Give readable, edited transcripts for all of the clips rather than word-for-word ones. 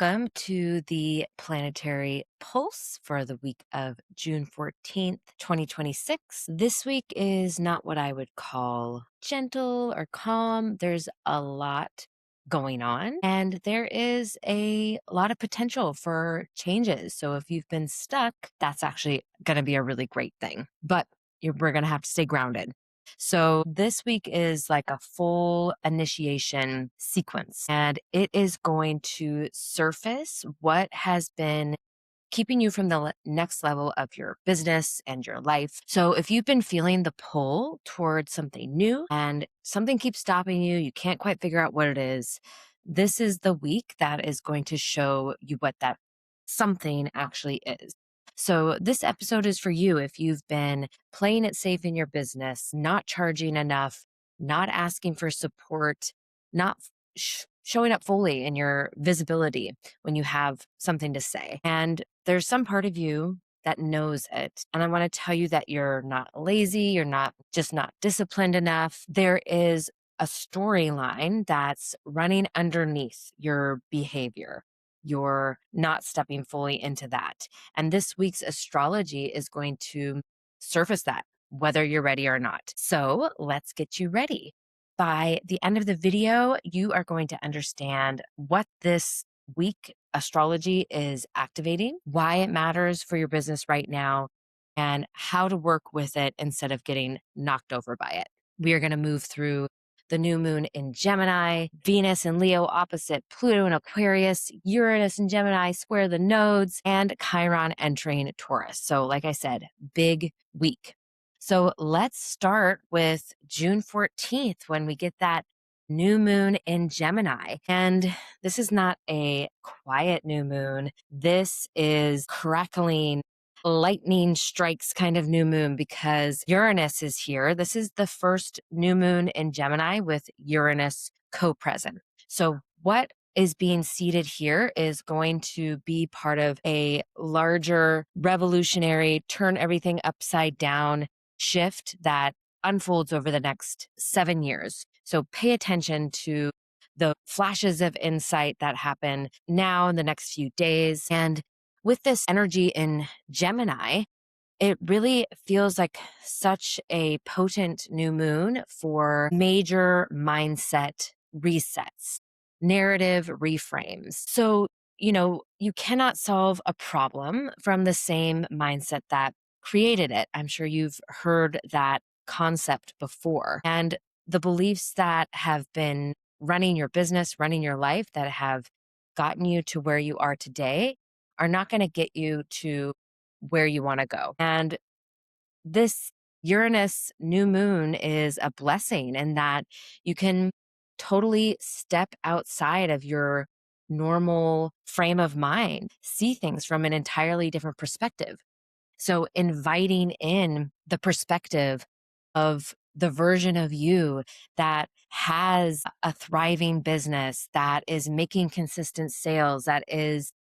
Welcome to the Planetary Pulse for the week of June 14th, 2026. This week is not what I would call gentle or calm. There's a lot going on, and there is a lot of potential for changes. So if you've been stuck, that's actually going to be a really great thing. But we're going to have to stay grounded. So this week is like a full initiation sequence, and it is going to surface what has been keeping you from the next level of your business and your life. So if you've been feeling the pull towards something new and something keeps stopping you, you can't quite figure out what it is, this is the week that is going to show you what that something actually is. So this episode is for you if you've been playing it safe in your business, not charging enough, not asking for support, not showing up fully in your visibility when you have something to say. And there's some part of you that knows it. And I want to tell you that you're not lazy, you're not disciplined enough. There is a storyline that's running underneath your behavior. You're not stepping fully into that. And this week's astrology is going to surface that, whether you're ready or not. So let's get you ready. By the end of the video, you are going to understand what this week astrology is activating, why it matters for your business right now, and how to work with it instead of getting knocked over by it. We are going to move through the new moon in Gemini, Venus and Leo opposite Pluto and Aquarius, Uranus and Gemini square the nodes, and Chiron entering Taurus. So like I said, big week. So let's start with June 14th when we get that new moon in Gemini. And this is not a quiet new moon. This is crackling lightning strikes kind of new moon because Uranus is here. This is the first new moon in Gemini with Uranus co-present. So what is being seeded here is going to be part of a larger revolutionary turn everything upside down shift that unfolds over the next 7 years. So pay attention to the flashes of insight that happen now in the next few days. And with this energy in Gemini, it really feels like such a potent new moon for major mindset resets, narrative reframes. So, you cannot solve a problem from the same mindset that created it. I'm sure you've heard that concept before. And the beliefs that have been running your business, running your life, that have gotten you to where you are today are not going to get you to where you want to go. And this Uranus new moon is a blessing in that you can totally step outside of your normal frame of mind, see things from an entirely different perspective. So inviting in the perspective of the version of you that has a thriving business, that is making consistent sales,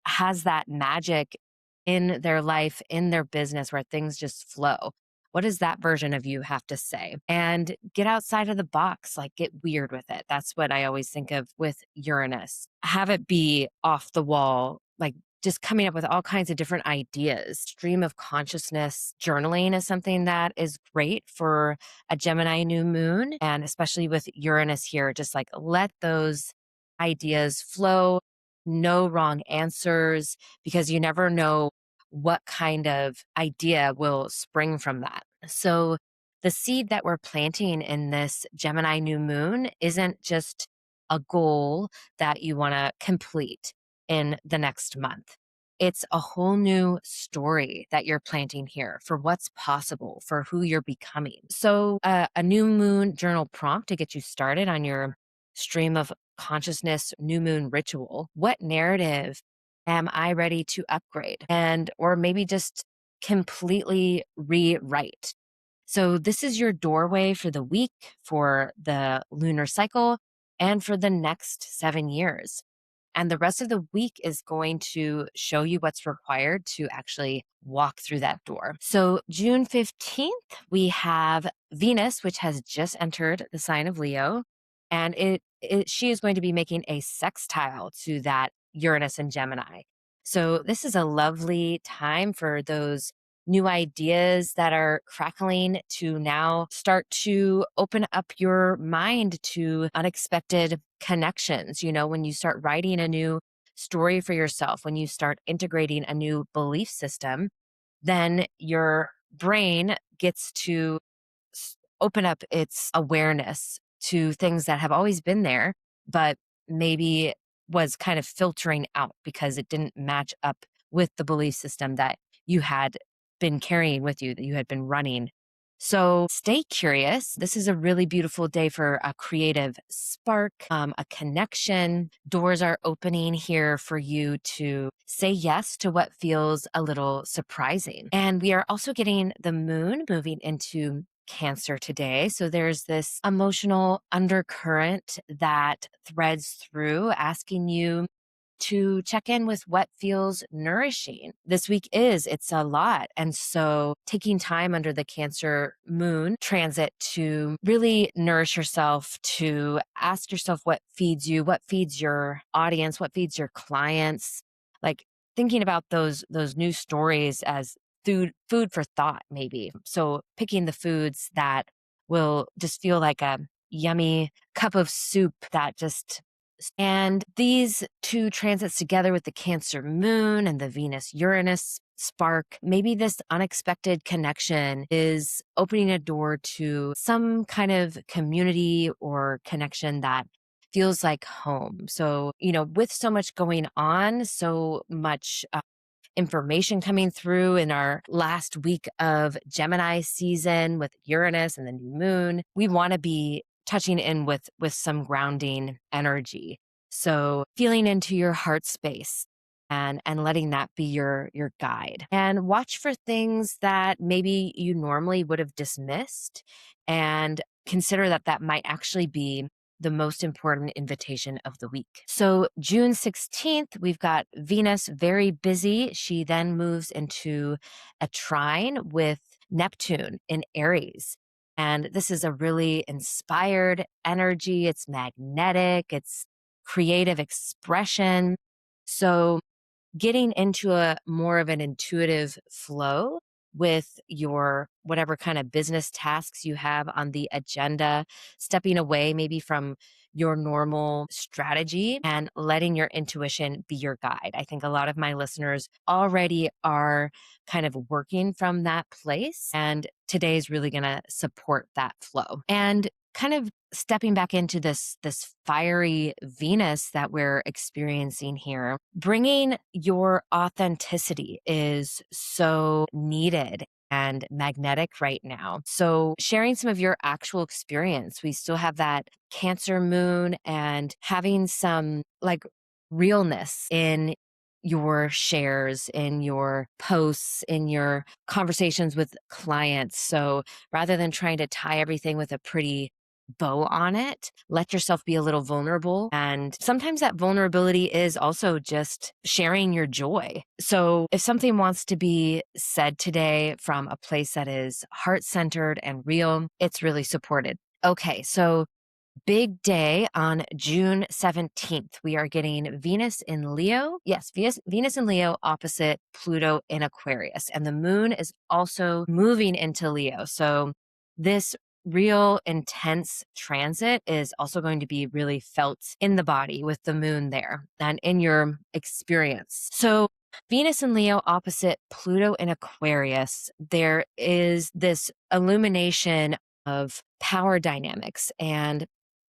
has that magic in their life, in their business where things just flow. What does that version of you have to say? And get outside of the box, like get weird with it. That's what I always think of with Uranus. Have it be off the wall, like just coming up with all kinds of different ideas. Stream of consciousness journaling is something that is great for a Gemini new moon. And especially with Uranus here, just like let those ideas flow, no wrong answers, because you never know what kind of idea will spring from that. So the seed that we're planting in this Gemini new moon isn't just a goal that you want to complete in the next month. It's a whole new story that you're planting here for what's possible, for who you're becoming. So a new moon journal prompt to get you started on your stream of consciousness new moon ritual. What narrative am I ready to upgrade or maybe just completely rewrite? So this is your doorway for the week, for the lunar cycle, and for the next 7 years. And the rest of the week is going to show you what's required to actually walk through that door. So June 15th, we have Venus, which has just entered the sign of Leo. And she is going to be making a sextile to that Uranus and Gemini. So this is a lovely time for those new ideas that are crackling to now start to open up your mind to unexpected connections. When you start writing a new story for yourself, when you start integrating a new belief system, then your brain gets to open up its awareness to things that have always been there, but maybe was kind of filtering out because it didn't match up with the belief system that you had been carrying with you, that you had been running. So stay curious. This is a really beautiful day for a creative spark, a connection. Doors are opening here for you to say yes to what feels a little surprising. And we are also getting the moon moving into Cancer today. So there's this emotional undercurrent that threads through, asking you to check in with what feels nourishing. This week it's a lot. And so taking time under the Cancer moon transit to really nourish yourself, to ask yourself what feeds you, what feeds your audience, what feeds your clients. Like thinking about those new stories as food for thought, maybe. So picking the foods that will just feel like a yummy cup of soup that just. And these two transits together with the Cancer moon and the Venus Uranus spark, maybe this unexpected connection is opening a door to some kind of community or connection that feels like home. So, with so much going on, so much information coming through in our last week of Gemini season with Uranus and the new moon, we want to be touching in with some grounding energy. So feeling into your heart space and letting that be your guide. And watch for things that maybe you normally would have dismissed, and consider that might actually be the most important invitation of the week. So June 16th, we've got Venus very busy. She then moves into a trine with Neptune in Aries. And this is a really inspired energy. It's magnetic, it's creative expression. So getting into a more of an intuitive flow with your whatever kind of business tasks you have on the agenda, stepping away maybe from your normal strategy and letting your intuition be your guide. I think a lot of my listeners already are kind of working from that place, and today is really going to support that flow. And kind of stepping back into this fiery Venus that we're experiencing here, bringing your authenticity is so needed and magnetic right now. So sharing some of your actual experience. We still have that Cancer moon, and having some like realness in your shares, in your posts, in your conversations with clients. So rather than trying to tie everything with a pretty bow on it, let yourself be a little vulnerable. And sometimes that vulnerability is also just sharing your joy. So if something wants to be said today from a place that is heart-centered and real, it's really supported. Okay, so big day on June 17th. We are getting Venus in Leo. Yes, Venus in Leo opposite Pluto in Aquarius. And the moon is also moving into Leo. So this real intense transit is also going to be really felt in the body with the moon there and in your experience. So Venus in Leo opposite Pluto in Aquarius, there is this illumination of power dynamics and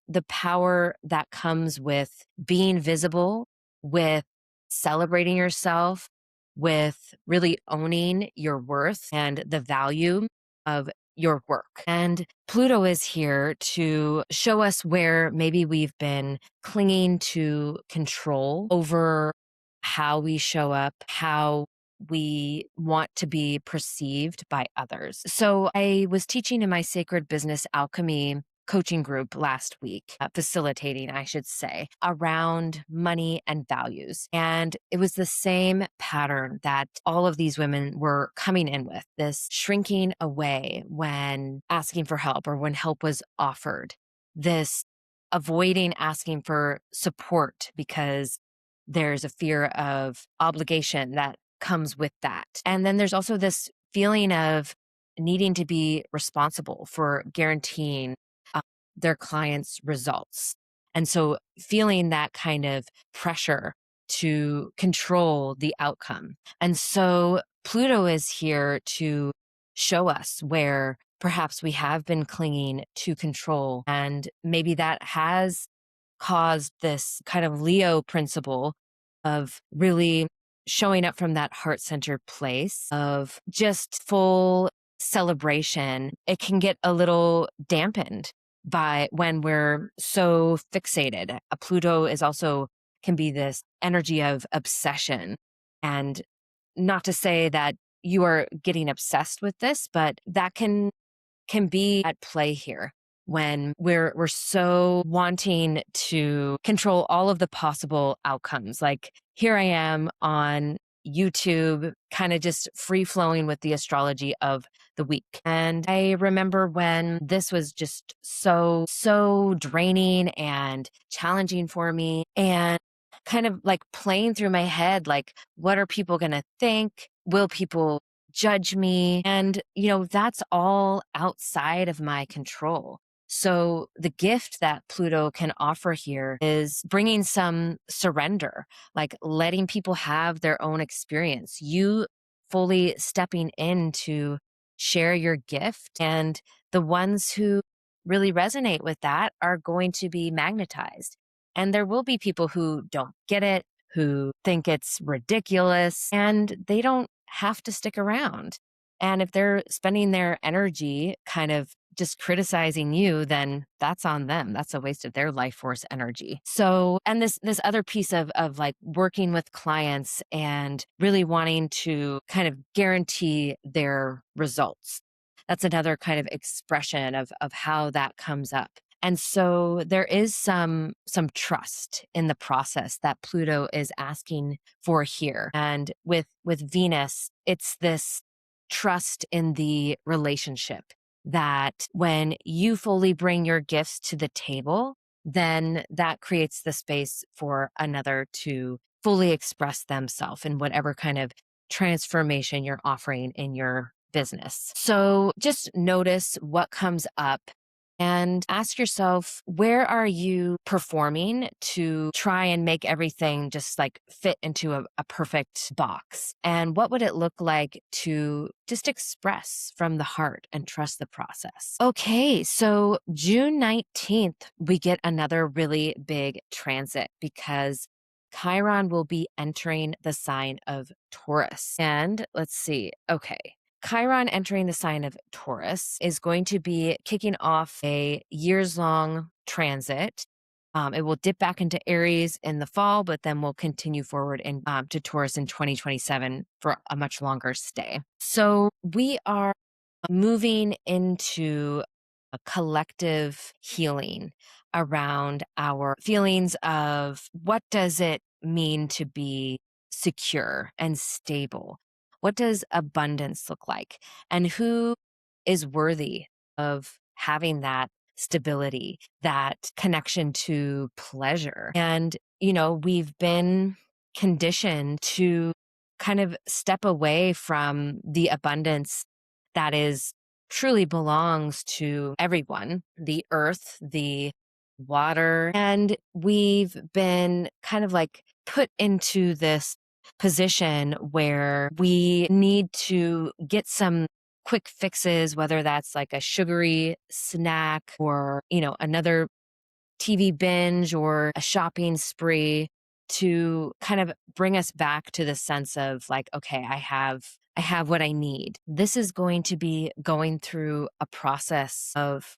the power that comes with being visible, with celebrating yourself, with really owning your worth and the value of your work. And Pluto is here to show us where maybe we've been clinging to control over how we show up, how we want to be perceived by others. So I was teaching in my Sacred Business Alchemy coaching group last week, facilitating, I should say, around money and values. And it was the same pattern that all of these women were coming in with, this shrinking away when asking for help or when help was offered, this avoiding asking for support because there's a fear of obligation that comes with that. And then there's also this feeling of needing to be responsible for guaranteeing uh, their clients' results. And so feeling that kind of pressure to control the outcome. And so Pluto is here to show us where perhaps we have been clinging to control. And maybe that has caused this kind of Leo principle of really showing up from that heart centered place of just full celebration. It can get a little dampened by when we're so fixated. A Pluto is also can be this energy of obsession. And not to say that you are getting obsessed with this, but that can be at play here when we're so wanting to control all of the possible outcomes. Like here I am on YouTube, kind of just free flowing with the astrology of the week. And I remember when this was just so draining and challenging for me, and kind of like playing through my head, like, what are people going to think? Will people judge me? And, that's all outside of my control. So the gift that Pluto can offer here is bringing some surrender, like letting people have their own experience, you fully stepping in to share your gift. And the ones who really resonate with that are going to be magnetized. And there will be people who don't get it, who think it's ridiculous, and they don't have to stick around. And if they're spending their energy kind of just criticizing you, then that's on them. That's a waste of their life force energy. So, and this other piece of like working with clients and really wanting to kind of guarantee their results. That's another kind of expression of how that comes up. And so there is some trust in the process that Pluto is asking for here. And with Venus, it's this trust in the relationship that when you fully bring your gifts to the table, then that creates the space for another to fully express themselves in whatever kind of transformation you're offering in your business. So just notice what comes up and ask yourself, where are you performing to try and make everything just like fit into a perfect box? And what would it look like to just express from the heart and trust the process? Okay, so June 19th, we get another really big transit because Chiron will be entering the sign of Taurus. And let's see, okay. Chiron entering the sign of Taurus is going to be kicking off a years-long transit. It will dip back into Aries in the fall, but then will continue forward to Taurus in 2027 for a much longer stay. So we are moving into a collective healing around our feelings of what does it mean to be secure and stable? What does abundance look like? And who is worthy of having that stability, that connection to pleasure? And, we've been conditioned to kind of step away from the abundance that is truly belongs to everyone, the earth, the water. And we've been kind of like put into this position where we need to get some quick fixes, whether that's like a sugary snack or, another TV binge or a shopping spree to kind of bring us back to the sense of like, okay, I have what I need. This is going to be going through a process of,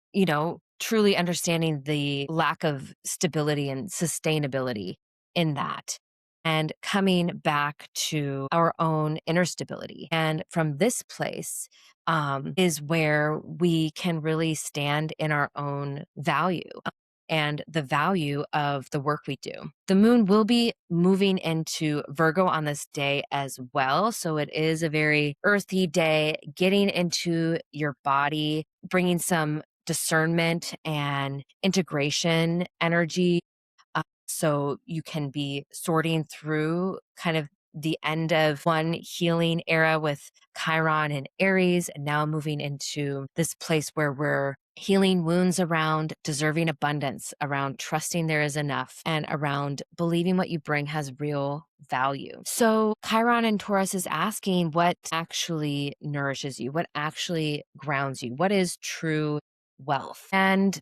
truly understanding the lack of stability and sustainability in that and coming back to our own inner stability. And from this place, is where we can really stand in our own value and the value of the work we do. The moon will be moving into Virgo on this day as well. So it is a very earthy day, getting into your body, bringing some discernment and integration energy. So you can be sorting through kind of the end of one healing era with Chiron and Aries, and now moving into this place where we're healing wounds around deserving abundance, around trusting there is enough, and around believing what you bring has real value. So Chiron and Taurus is asking what actually nourishes you, what actually grounds you, what is true wealth. And,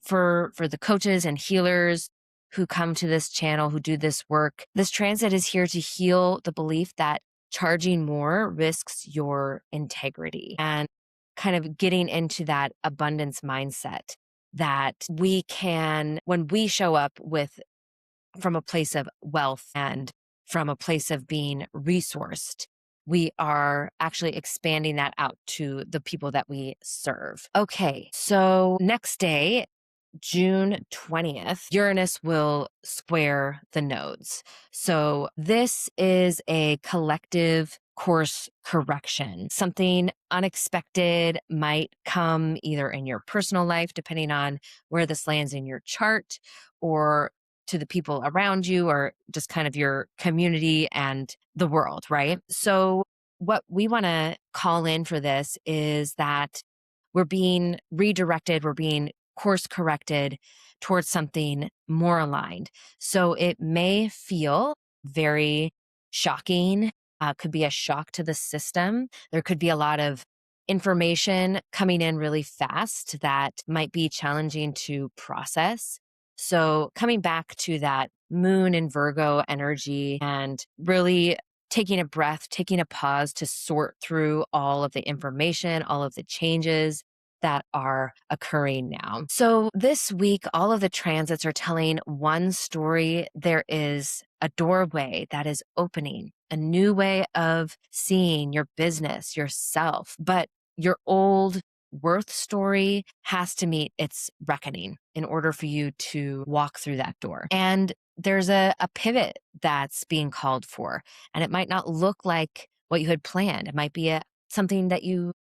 for the coaches and healers who come to this channel, who do this work, this transit is here to heal the belief that charging more risks your integrity, and kind of getting into that abundance mindset that we can, when we show up from a place of wealth and from a place of being resourced, we are actually expanding that out to the people that we serve. Okay, so next day, June 20th, Uranus will square the nodes. So this is a collective course correction. Something unexpected might come either in your personal life, depending on where this lands in your chart, or to the people around you, or just kind of your community and the world, right? So what we want to call in for this is that we're being redirected, we're being course corrected towards something more aligned. So it may feel very shocking, could be a shock to the system. There could be a lot of information coming in really fast that might be challenging to process. So coming back to that moon and Virgo energy and really taking a breath, taking a pause to sort through all of the information, all of the changes that are occurring now. So this week, all of the transits are telling one story. There is a doorway that is opening, a new way of seeing your business, yourself, but your old worth story has to meet its reckoning in order for you to walk through that door. And there's a pivot that's being called for, and it might not look like what you had planned. It might be something that you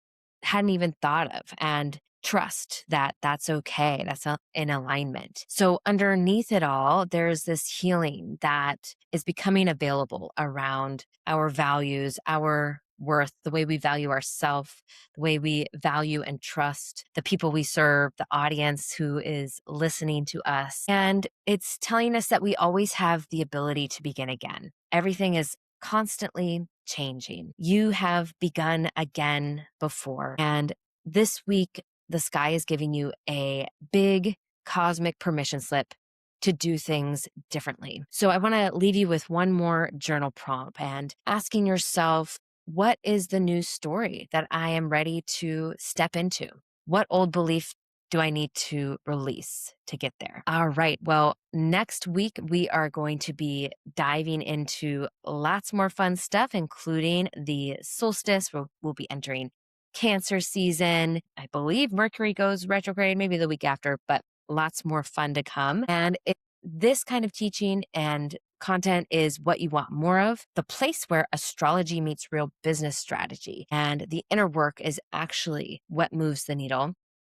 hadn't even thought of, and trust that that's okay. That's in alignment. So underneath it all, there's this healing that is becoming available around our values, our worth, the way we value ourselves, the way we value and trust the people we serve, the audience who is listening to us. And it's telling us that we always have the ability to begin again. Everything is constantly changing. You have begun again before. And this week, the sky is giving you a big cosmic permission slip to do things differently. So I want to leave you with one more journal prompt and asking yourself, what is the new story that I am ready to step into? What old belief do I need to release to get there? All right. Well, next week, we are going to be diving into lots more fun stuff, including the solstice. We'll be entering Cancer season. I believe Mercury goes retrograde maybe the week after, but lots more fun to come. And this kind of teaching and content is what you want more of, the place where astrology meets real business strategy and the inner work is actually what moves the needle.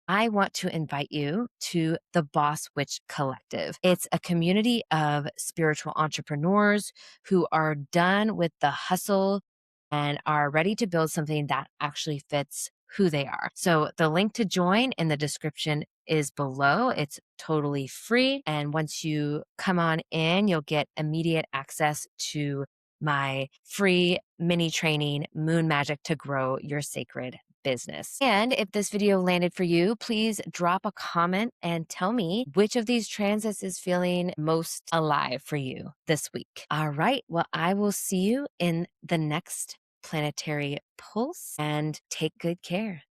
I want to invite you to the Boss Witch Collective. It's a community of spiritual entrepreneurs who are done with the hustle and are ready to build something that actually fits who they are. So the link to join in the description is below. It's totally free. And once you come on in, you'll get immediate access to my free mini training, Moon Magic to Grow Your Sacred Business. And if this video landed for you, please drop a comment and tell me which of these transits is feeling most alive for you this week. All right. Well, I will see you in the next planetary pulse and take good care.